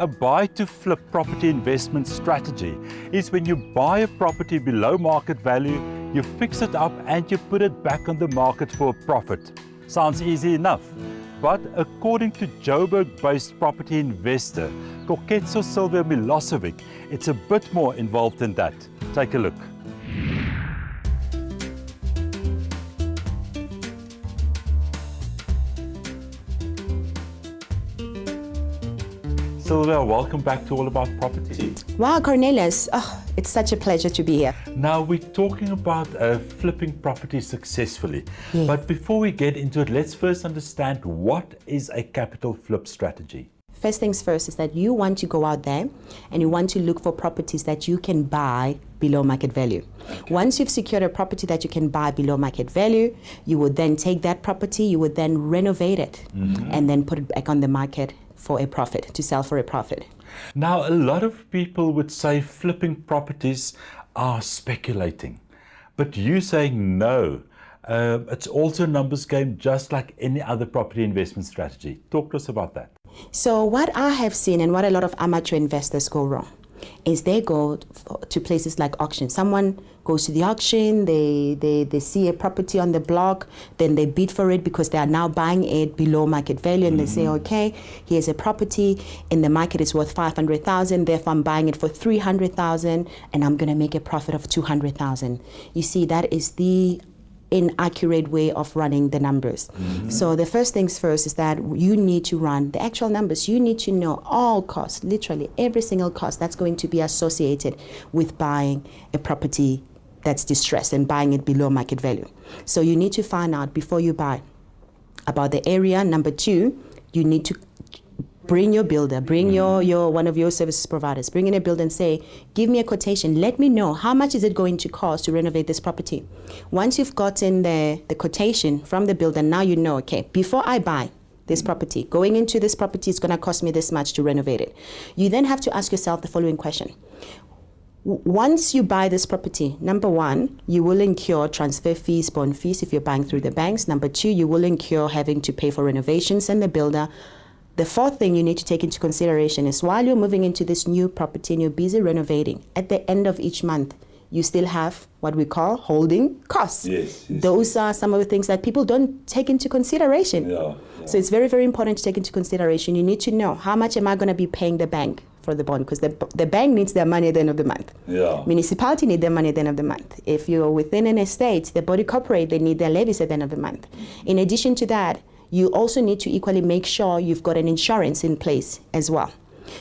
A buy-to-flip property investment strategy is when you buy a property below market value, you fix it up and you put it back on the market for a profit. Sounds easy enough, but according to Joburg-based property investor Koketso Silvia Milosevic, it's a bit more involved than that. Take a look. Silvia, welcome back to All About Property. Wow, Cornelius, it's such a pleasure to be here. Now we're talking about flipping property successfully. Yes. But before we get into it, let's first understand what is a capital flip strategy. First things first is that you want to go out there and you want to look for properties that you can buy below market value. Okay. Once you've secured a property that you can buy below market value, you would then take that property, you would then renovate it and then put it back on the market for a profit, to sell for a profit. Now, a lot of people would say flipping properties are speculating, but you saying no. It's also a numbers game, just like any other property investment strategy. Talk to us about that. So what I have seen and what a lot of amateur investors go wrong is they go to places like auction. Someone goes to the auction, they see a property on the block, then they bid for it because they are now buying it below market value, and they say, okay, here's a property in the market, it's worth 500,000, therefore I'm buying it for 300,000 and I'm going to make a profit of 200,000. You see, that is the inaccurate way of running the numbers. So the first things first is that you need to run the actual numbers. You need to know all costs, literally every single cost that's going to be associated with buying a property that's distressed and buying it below market value. So you need to find out before you buy about the area. Number two, you need to bring your builder, bring your one of your services providers, bring in a builder and say, give me a quotation. Let me know how much is it going to cost to renovate this property. Once you've gotten the quotation from the builder, now you know, okay, before I buy this property, going into this property, it's going to cost me this much to renovate it. You then have to ask yourself the following question. Once you buy this property, number one, you will incur transfer fees, bond fees if you're buying through the banks. Number two, you will incur having to pay for renovations and the builder. The fourth thing you need to take into consideration is while you're moving into this new property and you're busy renovating, at the end of each month, you still have what we call holding costs. Yes. Those are some of the things that people don't take into consideration. So it's very, very important to take into consideration. You need to know, how much am I going to be paying the bank for the bond? Because the bank needs their money at the end of the month. Municipality need their money at the end of the month. If you're within an estate, the body corporate, they need their levies at the end of the month. In addition to that, you also need to equally make sure you've got an insurance in place as well.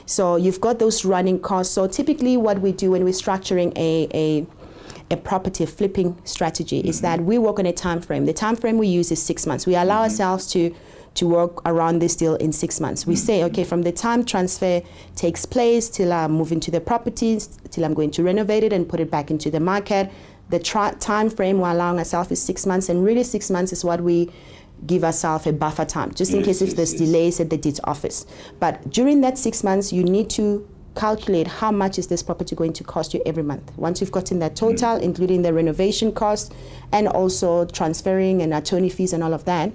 So you've got those running costs. So typically what we do when we're structuring a property flipping strategy is that we work on a time frame. The time frame we use is 6 months. We allow ourselves to work around this deal in 6 months. We say, okay, from the time transfer takes place till I move into the properties, till I'm going to renovate it and put it back into the market, the time frame we're allowing ourselves is 6 months, and really 6 months is what we give ourselves a buffer time, just in case if there's delays at the deed office. But during that 6 months, you need to calculate how much is this property going to cost you every month. Once you've gotten that total, including the renovation cost and also transferring and attorney fees and all of that,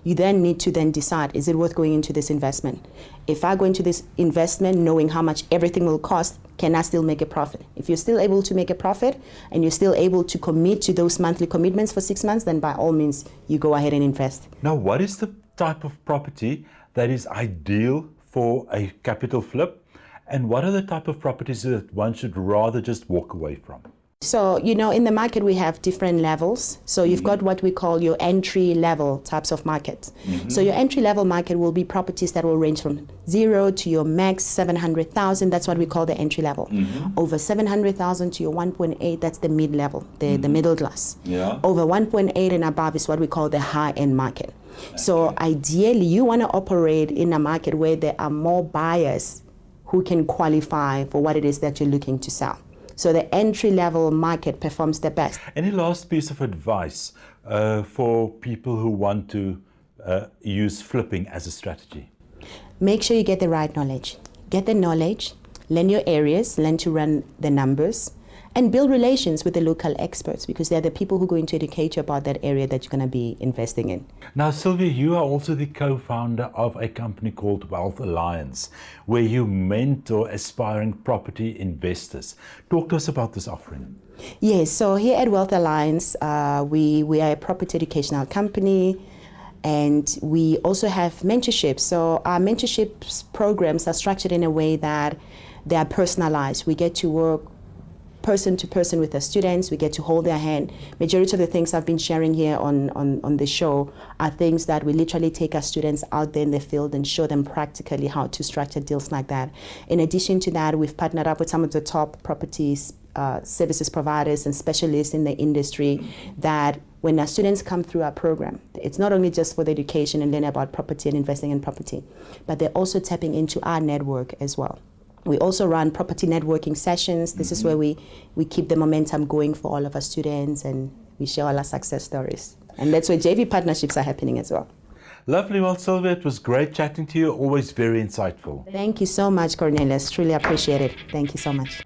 you then need to then decide, is it worth going into this investment? If I go into this investment knowing how much everything will cost, can I still make a profit? If you're still able to make a profit and you're still able to commit to those monthly commitments for 6 months, then by all means, you go ahead and invest. Now, what is the type of property that is ideal for a capital flip? And what are the type of properties that one should rather just walk away from? So, in the market, we have different levels. So you've got what we call your entry level types of markets. So your entry level market will be properties that will range from 0 to your max 700,000. That's what we call the entry level. Over 700,000 to your 1.8, that's the mid level, the middle class. Over 1.8 and above is what we call the high end market. So ideally, you want to operate in a market where there are more buyers who can qualify for what it is that you're looking to sell. So the entry-level market performs the best. Any last piece of advice for people who want to use flipping as a strategy? Make sure you get the right knowledge. Get the knowledge, learn your areas, learn to run the numbers, and build relations with the local experts, because they're the people who are going to educate you about that area that you're going to be investing in. Now, Sylvia, you are also the co-founder of a company called Wealth Alliance, where you mentor aspiring property investors. Talk to us about this offering. Yes, so here at Wealth Alliance, we are a property educational company, and we also have mentorships. So our mentorship programs are structured in a way that they are personalized. We get to work person to person with the students. We get to hold their hand. Majority of the things I've been sharing here on the show are things that we literally take our students out there in the field and show them practically how to structure deals like that. In addition to that, we've partnered up with some of the top properties services providers and specialists in the industry, that when our students come through our program, it's not only just for the education and learn about property and investing in property, but they're also tapping into our network as well. We also run property networking sessions. This is where we keep the momentum going for all of our students, and we share all our success stories. And that's where JV partnerships are happening as well. Lovely. Well, Sylvia, it was great chatting to you. Always very insightful. Thank you so much, Cornelius. Truly appreciate it. Thank you so much.